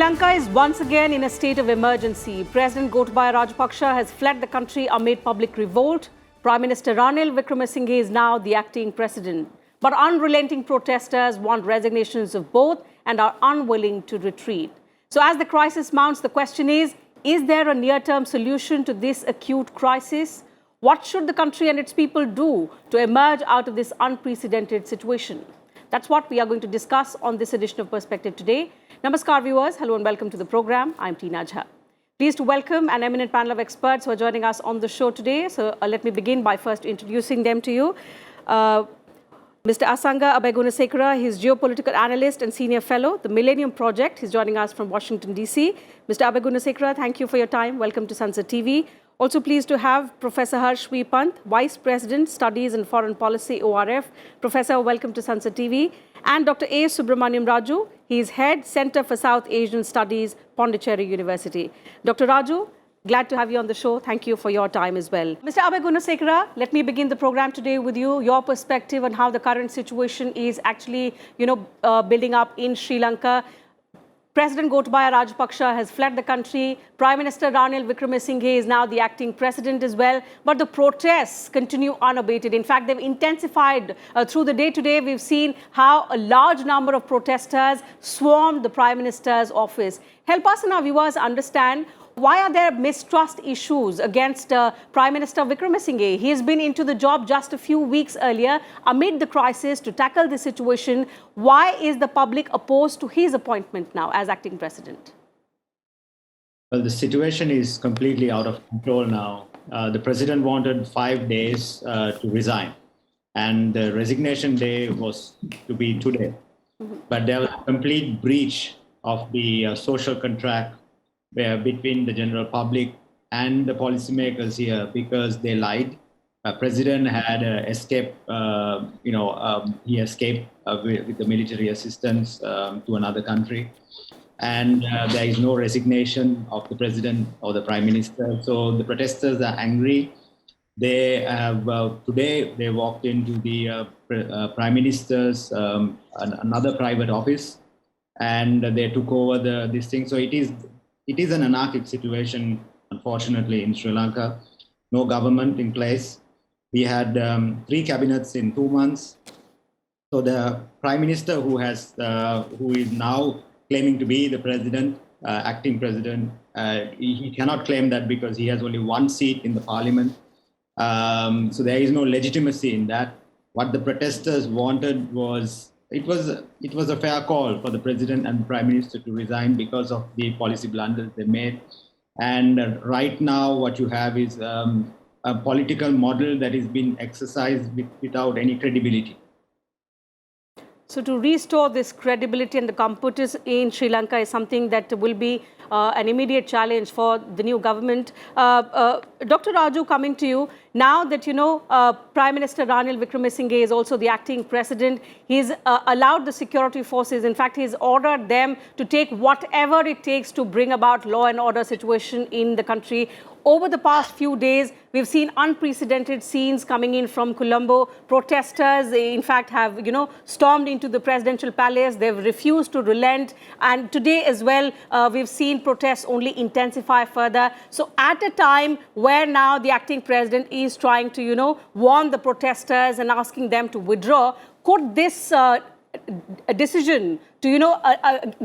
Lanka is once again in a state of emergency. President Gotabaya Rajapaksa has fled the country amid public revolt. Prime Minister Ranil Wickremesinghe is now the acting president. But unrelenting protesters want resignations of both and are unwilling to retreat. So as the crisis mounts, the question is there a near-term solution to this acute crisis? What should the country and its people do to emerge out of this unprecedented situation? That's what we are going to discuss on this edition of Perspective today. Namaskar viewers, hello and welcome to the program. I'm Teena Jha. Pleased to welcome an eminent panel of experts who are joining us on the show today. So let me begin by first introducing them to you. Mr. Asanga Abeyagoonasekera, he's Geopolitical Analyst and Senior Fellow, the Millennium Project. He's joining us from Washington, D.C. Mr. Abeyagoonasekera, thank you for your time. Welcome to Sansad TV. Also pleased to have Professor Pant, Vice President, Studies and Foreign Policy, ORF. Professor, welcome to Sansad TV. And Dr. A. Subramanyam Raju, he is Head, Center for South Asian Studies, Pondicherry University. Dr. Raju, glad to have you on the show. Thank you for your time as well. Mr. Abeyagoonasekera, let me begin the program today with you. Your perspective on how the current situation is actually, building up in Sri Lanka. President Gotabaya Rajapaksa has fled the country. Prime Minister Ranil Wickremesinghe is now the acting president as well. But the protests continue unabated. In fact, they've intensified through the day today. We've seen how a large number of protesters swarmed the Prime Minister's office. Help us and our viewers understand, why are there mistrust issues against Prime Minister Wickremesinghe? He has been into the job just a few weeks earlier amid the crisis to tackle the situation. Why is the public opposed to his appointment now as acting president? Well, the situation is completely out of control now. The president wanted 5 days to resign, and the resignation day was to be today. But there was a complete breach of the social contract between the general public and the policymakers here, because they lied. President had escaped, he escaped with the military assistance to another country. And there is no resignation of the president or the prime minister. So the protesters are angry. They have, today they walked into the prime minister's another private office, and they took over this thing. So it is an anarchic situation, unfortunately, in Sri Lanka. No government in place. We had 3 cabinets in 2 months. So the prime minister, who is now claiming to be the president, acting president, he cannot claim that because he has only 1 seat in the parliament. So there is no legitimacy in that. What the protesters wanted was, it was a fair call for the president and prime minister to resign because of the policy blunders they made. And right now, what you have is a political model that is being exercised without any credibility. So to restore this credibility and the comforts in Sri Lanka is something that will be an immediate challenge for the new government. Dr. Raju, coming to you, now that, Prime Minister Ranil Wickremesinghe is also the acting president, he's allowed the security forces, in fact, he's ordered them to take whatever it takes to bring about law and order situation in the country. Over the past few days, we've seen unprecedented scenes coming in from Colombo. Protesters, in fact, have, stormed into the presidential palace. They've refused to relent. And today as well, we've seen protests only intensify further. So at a time where now the acting president is trying to, warn the protesters and asking them to withdraw, could this a decision to,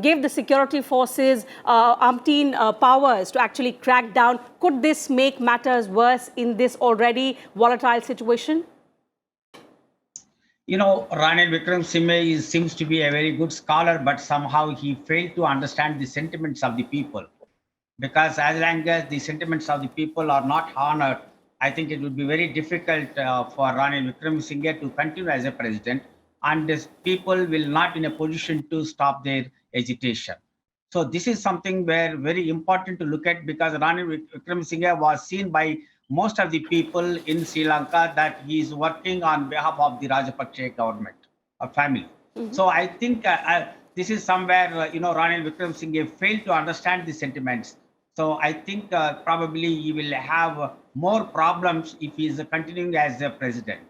give the security forces umpteen powers to actually crack down, could this make matters worse in this already volatile situation? Ranil Wickremesinghe seems to be a very good scholar, but somehow he failed to understand the sentiments of the people. Because as long as the sentiments of the people are not honored, I think it would be very difficult for Ranil Wickremesinghe to continue as a president, and the people will not in a position to stop their agitation. So this is something where very important to look at, because Ranil Wickremesinghe was seen by most of the people in Sri Lanka that he is working on behalf of the Rajapaksa government or family. So I think this is somewhere, Ranil Wickremesinghe failed to understand the sentiments. So I think probably he will have more problems if he is continuing as a president.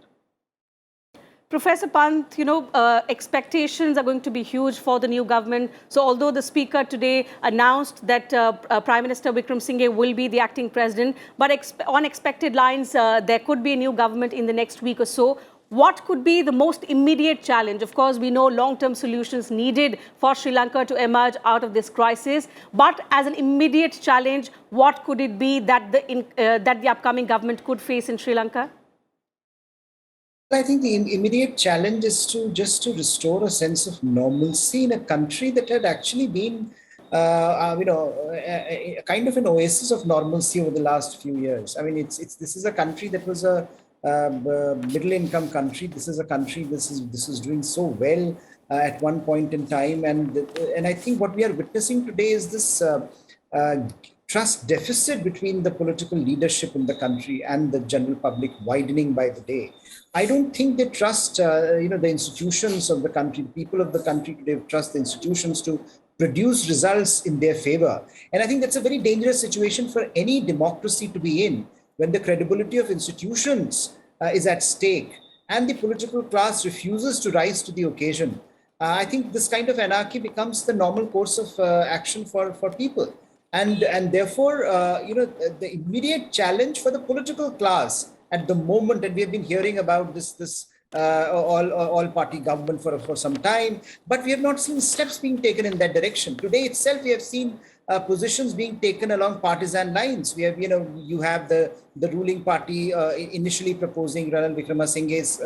Professor Pant, expectations are going to be huge for the new government. So although the speaker today announced that Prime Minister Wickremesinghe will be the acting president, but on expected lines, there could be a new government in the next week or so. What could be the most immediate challenge? Of course, we know long-term solutions needed for Sri Lanka to emerge out of this crisis. But as an immediate challenge, what could it be that the upcoming government could face in Sri Lanka? I think the immediate challenge is to restore a sense of normalcy in a country that had actually been, a kind of an oasis of normalcy over the last few years. I mean, this is a country that was a middle-income country. This is a country this is doing so well at one point in time, and I think what we are witnessing today is this trust deficit between the political leadership in the country and the general public widening by the day. I don't think they trust, the institutions of the country, the people of the country today trust the institutions to produce results in their favor. And I think that's a very dangerous situation for any democracy to be in, when the credibility of institutions is at stake and the political class refuses to rise to the occasion. I think this kind of anarchy becomes the normal course of action for people. And therefore, the immediate challenge for the political class at the moment, and we have been hearing about this all-party government for some time, but we have not seen steps being taken in that direction. Today itself, we have seen positions being taken along partisan lines. We have, you have the ruling party initially proposing Ranil Wickremesinghe's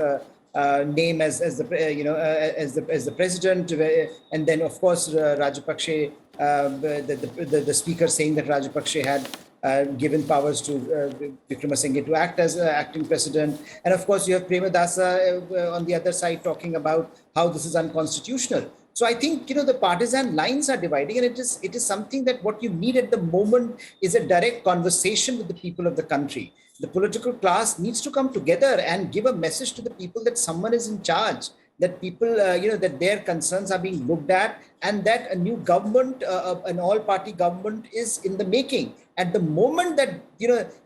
name as the president, and then of course Rajapaksa, the speaker saying that Rajapaksa had given powers to Wickremesinghe to act as acting president, and of course you have Premadasa on the other side talking about how this is unconstitutional. So I think the partisan lines are dividing, and it is something that what you need at the moment is a direct conversation with the people of the country. The political class needs to come together and give a message to the people that someone is in charge, that people, that their concerns are being looked at, and that a new government, an all-party government is in the making. At the moment that,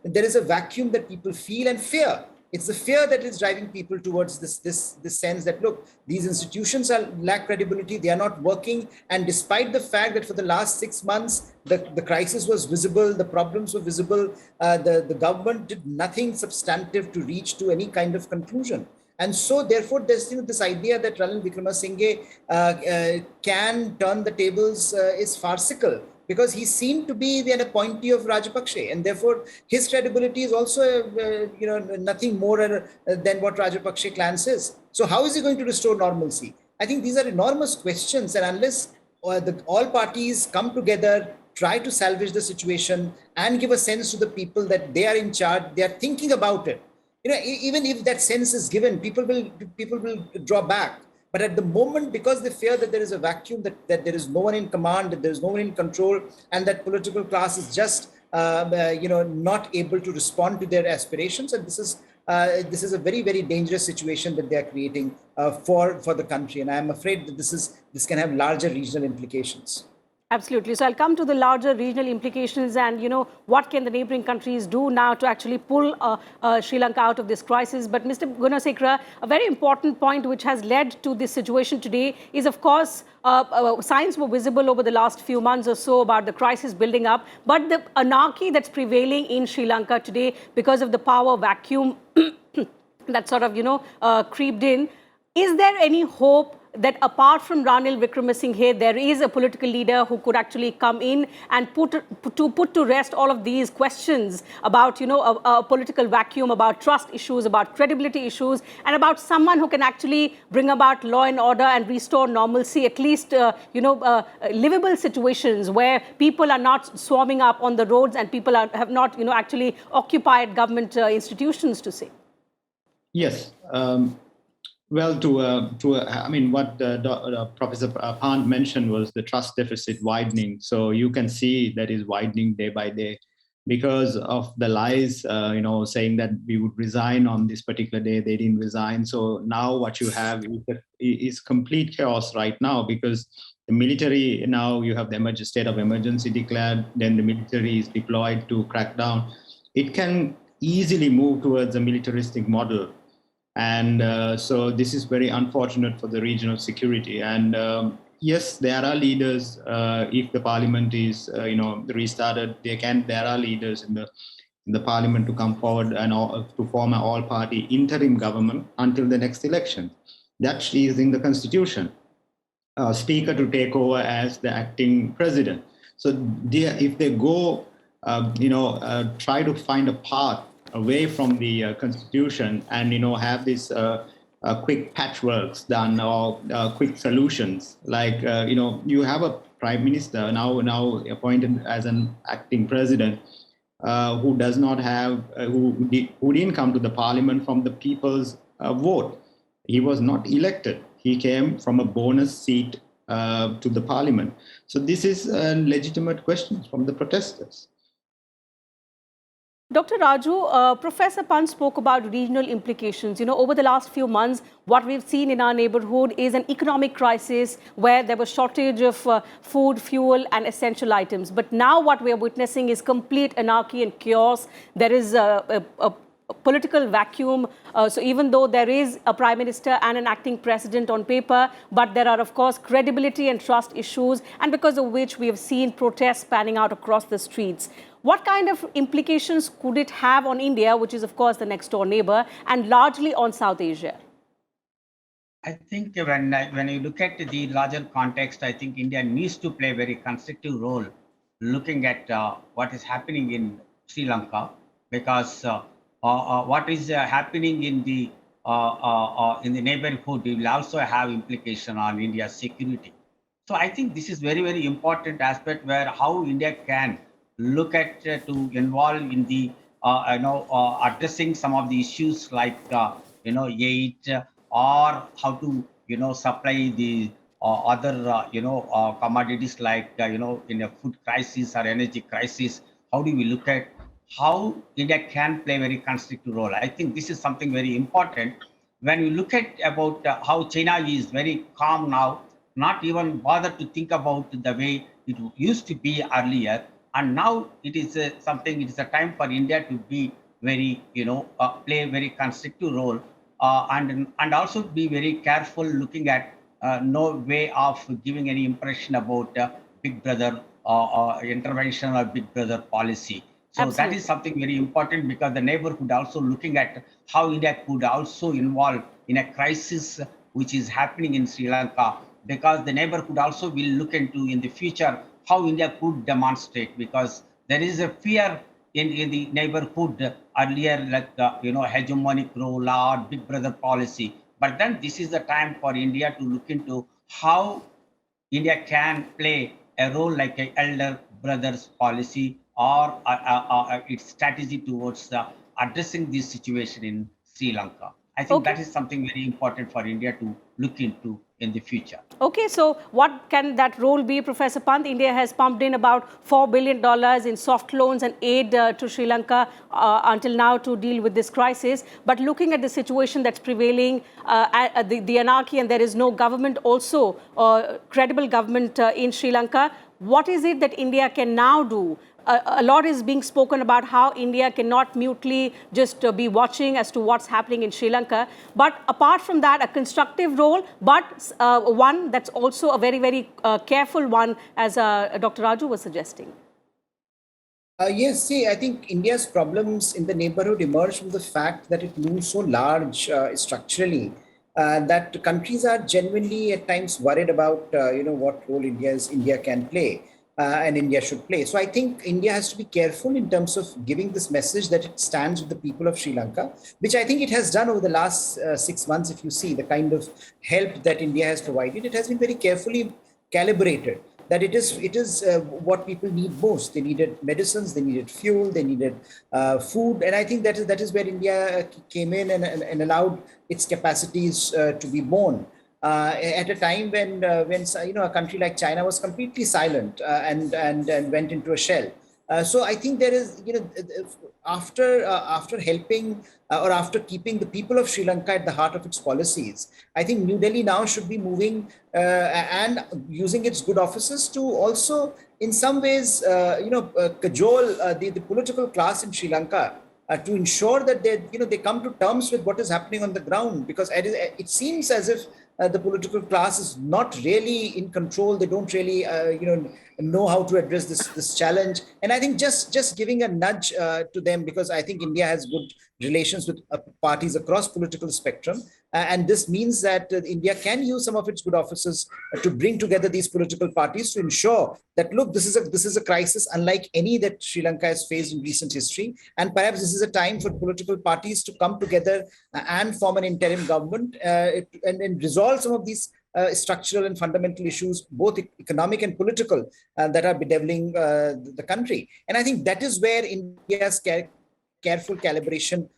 there is a vacuum that people feel and fear. It's the fear that is driving people towards this sense that, look, these institutions lack credibility, they are not working. And despite the fact that for the last 6 months, the crisis was visible, the problems were visible, the government did nothing substantive to reach to any kind of conclusion. And so, therefore, there's this idea that Ranil Wickremesinghe can turn the tables is farcical, because he seemed to be the appointee of Rajapaksa, and therefore his credibility is also, nothing more than what Rajapaksa clan says. So how is he going to restore normalcy? I think these are enormous questions, and unless all parties come together, try to salvage the situation, and give a sense to the people that they are in charge, they are thinking about it. Even if that sense is given, people will draw back. But at the moment, because they fear that there is a vacuum, that there is no one in command, that there is no one in control, and that political class is just, not able to respond to their aspirations, and this is a very, very dangerous situation that they are creating for the country. And I am afraid that this can have larger regional implications. Absolutely. So I'll come to the larger regional implications and, what can the neighboring countries do now to actually pull Sri Lanka out of this crisis. But Mr. Abeyagoonasekera, a very important point which has led to this situation today is, of course, signs were visible over the last few months or so about the crisis building up. But the anarchy that's prevailing in Sri Lanka today because of the power vacuum that sort of, creeped in, is there any hope that apart from Ranil Wickremesinghe, there is a political leader who could actually come in and put to rest all of these questions about, a political vacuum, about trust issues, about credibility issues, and about someone who can actually bring about law and order and restore normalcy, at least, livable situations where people are not swarming up on the roads and people have not, actually occupied government institutions, to say? Yes. Well, what Professor Pant mentioned was the trust deficit widening. So you can see that is widening day by day because of the lies, saying that we would resign on this particular day. They didn't resign. So now what you have is complete chaos right now, because the military, now you have the state of emergency declared, then the military is deployed to crack down. It can easily move towards a militaristic model. And so this is very unfortunate for the regional security. And yes, there are leaders. If the parliament is, restarted, there are leaders in the parliament to come forward and to form an all-party interim government until the next election. That is in the constitution. Speaker to take over as the acting president. So if they go, try to find a path away from the constitution and have this quick patchworks done or quick solutions, like you have a prime minister now appointed as an acting president who does not have who didn't come to the parliament from the people's vote. He was not elected. He came from a bonus seat to the parliament. So this is a legitimate question from the protesters. Dr. Raju, Professor Pant spoke about regional implications. Over the last few months, what we've seen in our neighborhood is an economic crisis where there was shortage of food, fuel, and essential items. But now what we are witnessing is complete anarchy and chaos. There is a political vacuum. So even though there is a prime minister and an acting president on paper, but there are, of course, credibility and trust issues, and because of which we have seen protests panning out across the streets. What kind of implications could it have on India, which is, of course, the next door neighbor, and largely on South Asia? I think when you look at the larger context, I think India needs to play a very constructive role looking at what is happening in Sri Lanka, because what is happening in the neighborhood will also have implication on India's security. So I think this is very, very important aspect where how India can look at to involve in the addressing some of the issues like aid or how to supply the other commodities like in a food crisis or energy crisis. How do we look at how India can play a very constructive role? I think this is something very important. When we look at about how China is very calm now, not even bother to think about the way it used to be earlier, and now it is it is a time for India to be very play a very constructive role and also be very careful looking at no way of giving any impression about big brother intervention or big brother policy. So Absolutely. that is something very important, because the neighborhood also looking at how India could also involve in a crisis which is happening in Sri Lanka, because the neighborhood also will look into in the future how India could demonstrate, because there is a fear in the neighborhood earlier, like hegemonic role or big brother policy. But then this is the time for India to look into how India can play a role like a elder brothers policy or its strategy towards addressing this situation in Sri Lanka. I think that is something very important for India to look into in the future. Okay, so what can that role be, Professor Pant? India has pumped in about $4 billion in soft loans and aid to Sri Lanka until now to deal with this crisis. But looking at the situation that's prevailing, the anarchy, and there is no government also, credible government in Sri Lanka, what is it that India can now do? A lot is being spoken about how India cannot mutely just be watching as to what's happening in Sri Lanka. But apart from that, a constructive role, but one that's also a very, very careful one, as Dr. Raju was suggesting. Yes, see, I think India's problems in the neighborhood emerge from the fact that it moves so large structurally that countries are genuinely at times worried about what role India can play. And India should play. So I think India has to be careful in terms of giving this message that it stands with the people of Sri Lanka, which I think it has done over the last 6 months. If you see the kind of help that India has provided, it has been very carefully calibrated, that it is what people need most. They needed medicines, they needed fuel, they needed food. And I think that is where India came in and allowed its capacities to be born. At a time when a country like China was completely silent and went into a shell. So I think there is after helping or after keeping the people of Sri Lanka at the heart of its policies, I think New Delhi now should be moving and using its good offices to also in some ways cajole the political class in Sri Lanka to ensure that they come to terms with what is happening on the ground, because it seems as if the political class is not really in control. They don't really know how to address this challenge. And I think just giving a nudge to them, because I think India has good relations with parties across political spectrum, and this means that India can use some of its good offices to bring together these political parties to ensure that, look, this is a crisis unlike any that Sri Lanka has faced in recent history, and perhaps this is a time for political parties to come together and form an interim government and resolve some of these structural and fundamental issues, both economic and political, that are bedeviling the country. And I think that is where India's careful calibration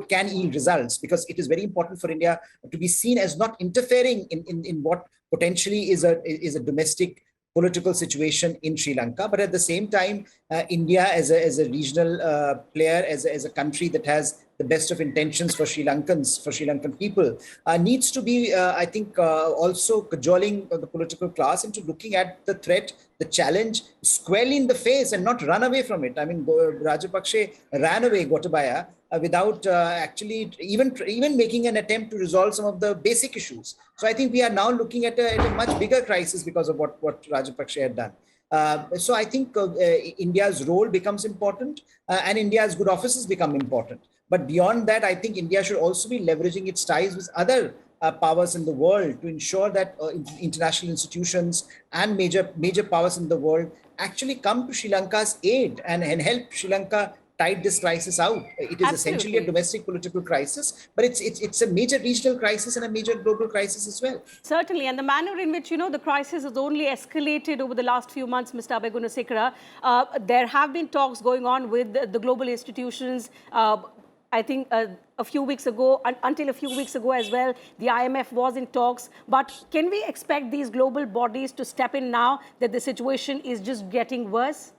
can yield results, because it is very important for India to be seen as not interfering in what potentially is a domestic political situation in Sri Lanka, but at the same time, India as a regional player, as a country that has the best of intentions for Sri Lankan people, needs to be, I think, also cajoling the political class into looking at the threat, the challenge, squarely in the face and not run away from it. I mean, Rajapaksa ran away, Gotabaya, without actually even making an attempt to resolve some of the basic issues. So I think we are now looking at a much bigger crisis because of what Rajapaksa had done. So I think India's role becomes important, and India's good offices become important. But beyond that, I think India should also be leveraging its ties with other powers in the world to ensure that international institutions and major powers in the world actually come to Sri Lanka's aid and help Sri Lanka tide this crisis out. It is essentially a domestic political crisis, but it's a major regional crisis and a major global crisis as well. Certainly, and the manner in which, the crisis has only escalated over the last few months, Mr. Abeyagoonasekera, there have been talks going on with the global institutions. I think a few weeks ago, until a few weeks ago as well, the IMF was in talks. But can we expect these global bodies to step in now that the situation is just getting worse?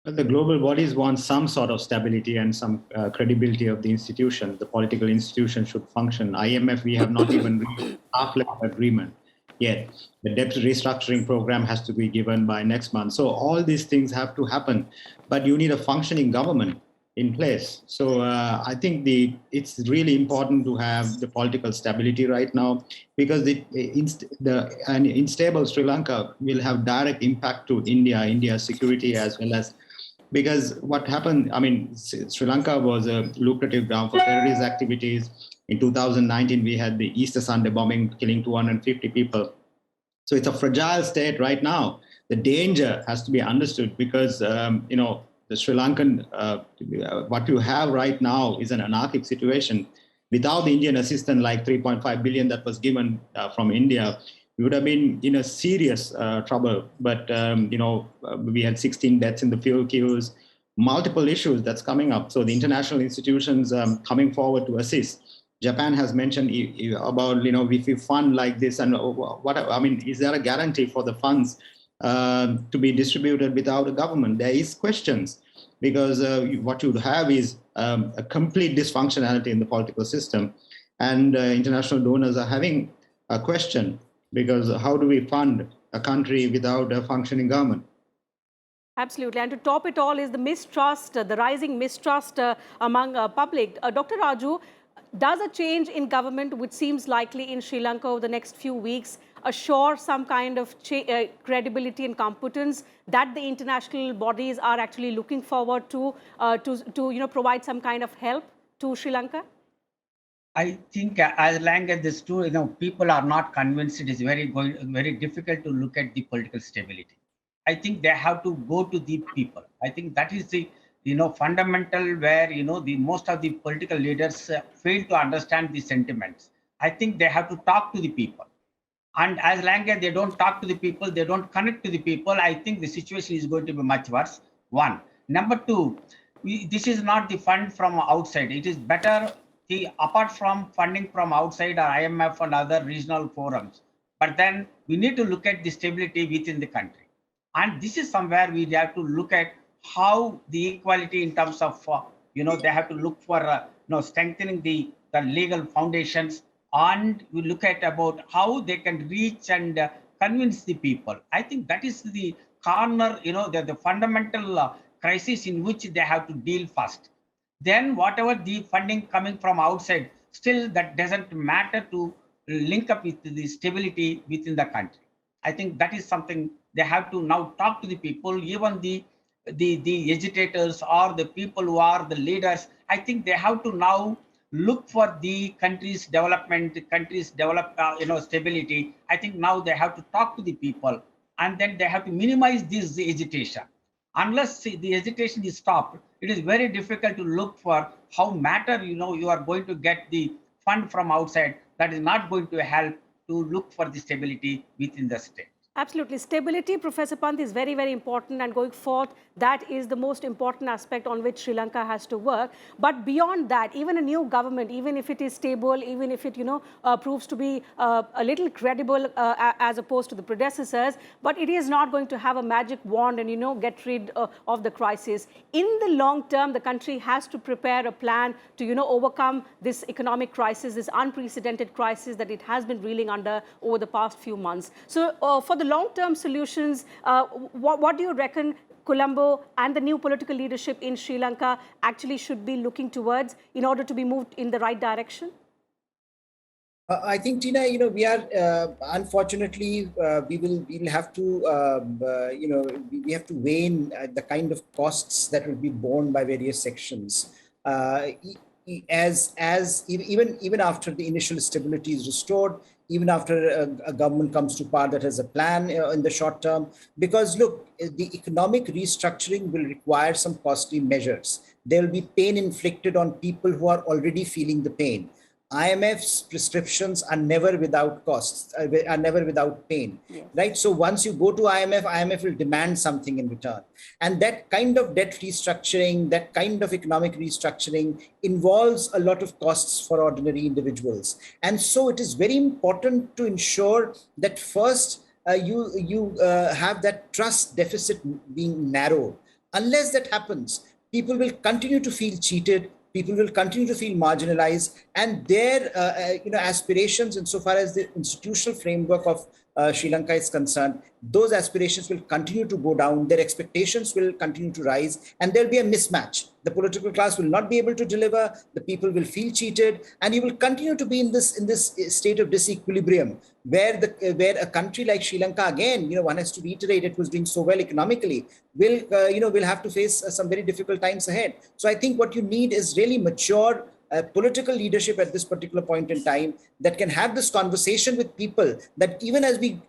Well, the global bodies want some sort of stability and some credibility of the institution. The political institution should function. IMF, we have not even reached half-level agreement yet. The debt restructuring program has to be given by next month. So all these things have to happen, but you need a functioning government in place. So I think it's really important to have the political stability right now, because an unstable Sri Lanka will have direct impact to India's security, as well as, because what happened, I mean, Sri Lanka was a lucrative ground for terrorist activities. In 2019, we had the Easter Sunday bombing, killing 250 people. So it's a fragile state right now. The danger has to be understood, because, the Sri Lankan, what you have right now is an anarchic situation. Without the Indian assistance, like 3.5 billion that was given from India, we would have been in a serious trouble. But, we had 16 deaths in the fuel queues, multiple issues that's coming up. So the international institutions coming forward to assist. Japan has mentioned about, if you fund like this, and is there a guarantee for the funds to be distributed without a government? There is questions, because what you have is a complete dysfunctionality in the political system, and international donors are having a question, because how do we fund a country without a functioning government? Absolutely. And to top it all is the mistrust, the rising mistrust among public. Dr. Raju, does a change in government, which seems likely in Sri Lanka over the next few weeks, assure some kind of credibility and competence that the international bodies are actually looking forward to provide some kind of help to Sri Lanka? I think as long as this too, people are not convinced, it is very difficult to look at the political stability. I think they have to go to the people. I think that is the fundamental where the most of the political leaders fail to understand the sentiments. I think they have to talk to the people, and as long as they don't talk to the people, they don't connect to the people, I think the situation is going to be much worse. One. Number two, this is not the fund from outside. It is better apart from funding from outside or IMF and other regional forums, but then we need to look at the stability within the country, and this is somewhere we have to look at how the equality in terms of they have to look for strengthening the legal foundations, and we look at about how they can reach and convince the people. I think that is the corner, the fundamental crisis in which they have to deal first. then whatever the funding coming from outside, still that doesn't matter to link up with the stability within the country. I think that is something they have to now talk to the people, even the agitators or the people who are the leaders. I think they have to now look for the country's development, the country's stability. I think now they have to talk to the people, and then they have to minimize this agitation. Unless the agitation is stopped, it is very difficult to look for how matter, you are going to get the fund from outside. That is not going to help to look for the stability within the state. Absolutely. Stability, Professor Pant, is very, very important. And going forth, that is the most important aspect on which Sri Lanka has to work. But beyond that, even a new government, even if it is stable, even if it, proves to be a little credible as opposed to the predecessors, but it is not going to have a magic wand and, get rid of the crisis. In the long term, the country has to prepare a plan to, overcome this economic crisis, this unprecedented crisis that it has been reeling under over the past few months. So for the long-term solutions, what do you reckon Colombo and the new political leadership in Sri Lanka actually should be looking towards in order to be moved in the right direction? I think, Teena, we are unfortunately we will have to we have to weigh in the kind of costs that will be borne by various sections. Even after the initial stability is restored, even after a government comes to power that has a plan in the short term, because look, the economic restructuring will require some costly measures. There will be pain inflicted on people who are already feeling the pain. IMF's prescriptions are never without costs, are never without pain, yes. Right? So once you go to IMF will demand something in return. And that kind of debt restructuring, that kind of economic restructuring involves a lot of costs for ordinary individuals. And so it is very important to ensure that first you have that trust deficit being narrowed. Unless that happens, people will continue to feel cheated. People will continue to feel marginalized, and their aspirations, insofar as the institutional framework of Sri Lanka is concerned, those aspirations will continue to go down. Their expectations will continue to rise, and there'll be a mismatch. The political class will not be able to deliver. The people will feel cheated, and you will continue to be in this state of disequilibrium, where a country like Sri Lanka, again, one has to reiterate, it was doing so well economically, will have to face some very difficult times ahead. So I think what you need is really mature political leadership at this particular point in time that can have this conversation with people, that even as we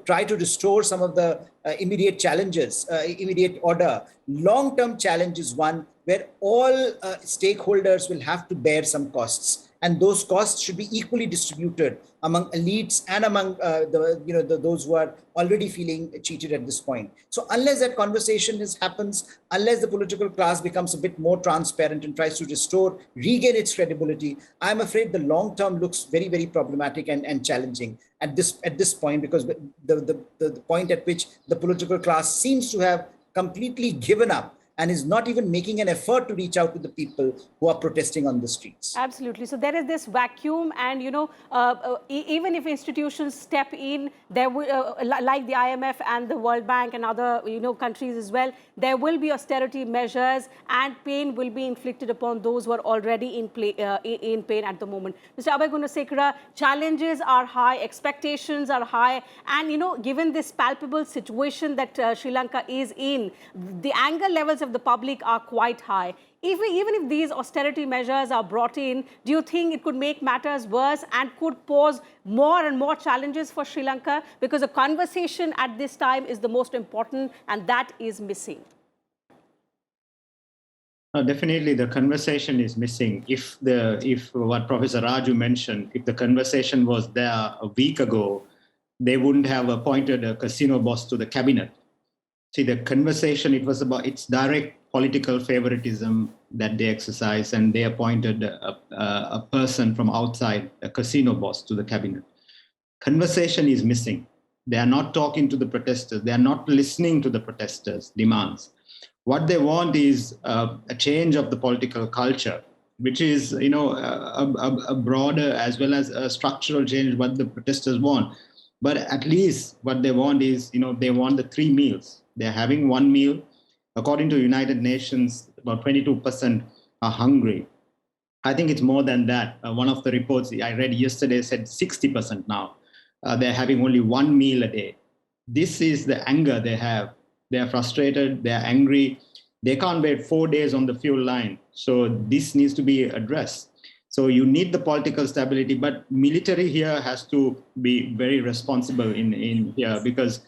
try to restore some of the immediate challenges, immediate order, long-term challenge is one where all stakeholders will have to bear some costs, and those costs should be equally distributed among elites and among those who are already feeling cheated at this point. So unless that conversation happens, unless the political class becomes a bit more transparent and tries to regain its credibility, I'm afraid the long term looks very, very problematic and challenging at this point, because the point at which the political class seems to have completely given up and is not even making an effort to reach out to the people who are protesting on the streets. Absolutely. So there is this vacuum, and even if institutions step in, there will, like the IMF and the World Bank and other countries as well, there will be austerity measures, and pain will be inflicted upon those who are already in pain at the moment. Mr. Abeyagoonasekera, challenges are high, expectations are high, and given this palpable situation that Sri Lanka is in, the anger levels of the public are quite high. Even if these austerity measures are brought in, do you think it could make matters worse and could pose more and more challenges for Sri Lanka? Because a conversation at this time is the most important, and that is missing. Definitely, the conversation is missing. If what Professor Raju mentioned, if the conversation was there a week ago, they wouldn't have appointed a casino boss to the cabinet. See, the conversation, it was about its direct political favoritism that they exercised, and they appointed a person from outside, a casino boss, to the cabinet. Conversation is missing. They are not talking to the protesters. They are not listening to the protesters' demands. What they want is a change of the political culture, which is, a broader as well as a structural change, what the protesters want. But at least what they want is, they want the 3 meals. They're having one meal. According to United Nations, about 22% are hungry. I think it's more than that. One of the reports I read yesterday said 60% now. They're having only one meal a day. This is the anger they have. They are frustrated, they are angry. They can't wait 4 days on the fuel line. So this needs to be addressed. So you need the political stability, but military here has to be very responsible in here, because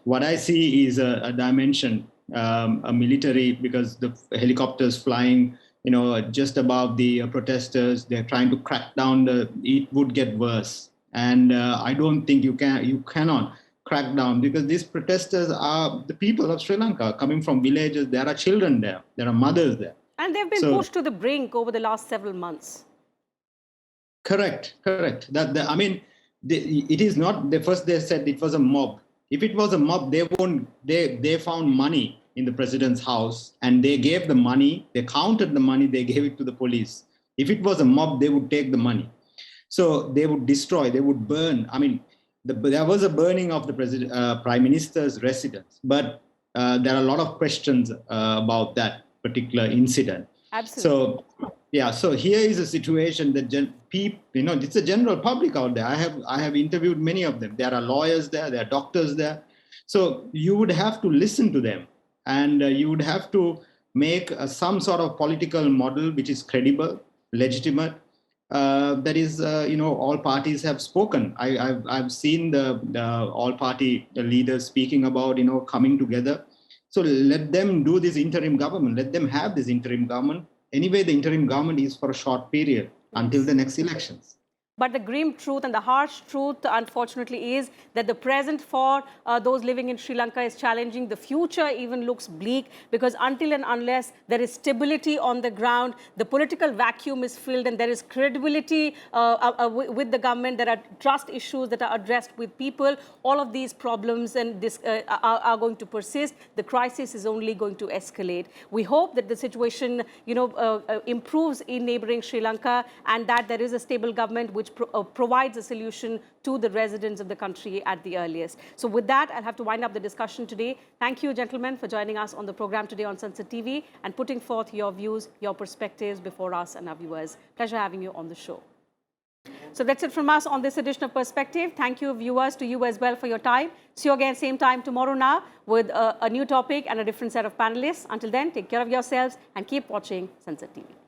what I see is a dimension, a military, because the helicopters flying, just above the protesters, they're trying to crack down. It would get worse, and I don't think you cannot crack down, because these protesters are the people of Sri Lanka coming from villages. There are children there, there are mothers there, and they've been pushed to the brink over the last several months. Correct. It is not. First they said it was a mob. If it was a mob, they found money in the president's house, and they gave the money. They counted the money. They gave it to the police. If it was a mob, they would take the money. So they would destroy. They would burn. There was a burning of the prime minister's residence, but there are a lot of questions about that particular incident. Absolutely. So here is a situation that it's a general public out there. I have interviewed many of them. There are lawyers there, there are doctors there. So you would have to listen to them, and you would have to make some sort of political model which is credible, legitimate. That is, all parties have spoken. I've seen the all party leaders speaking about, coming together. So let them do this interim government. Let them have this interim government. Anyway, the interim government is for a short period until the next elections. But the grim truth and the harsh truth, unfortunately, is that the present for those living in Sri Lanka is challenging. The future even looks bleak, because until and unless there is stability on the ground, the political vacuum is filled, and there is credibility with the government. There are trust issues that are addressed with people. All of these problems and this are going to persist. The crisis is only going to escalate. We hope that the situation, improves in neighboring Sri Lanka, and that there is a stable government which provides a solution to the residents of the country at the earliest. So with that, I'll have to wind up the discussion today. Thank you, gentlemen, for joining us on the program today on Sansad TV and putting forth your views, your perspectives before us and our viewers. Pleasure having you on the show. So that's it from us on this edition of Perspective. Thank you, viewers, to you as well for your time. See you again same time tomorrow now with a new topic and a different set of panelists. Until then, take care of yourselves and keep watching Sansad TV.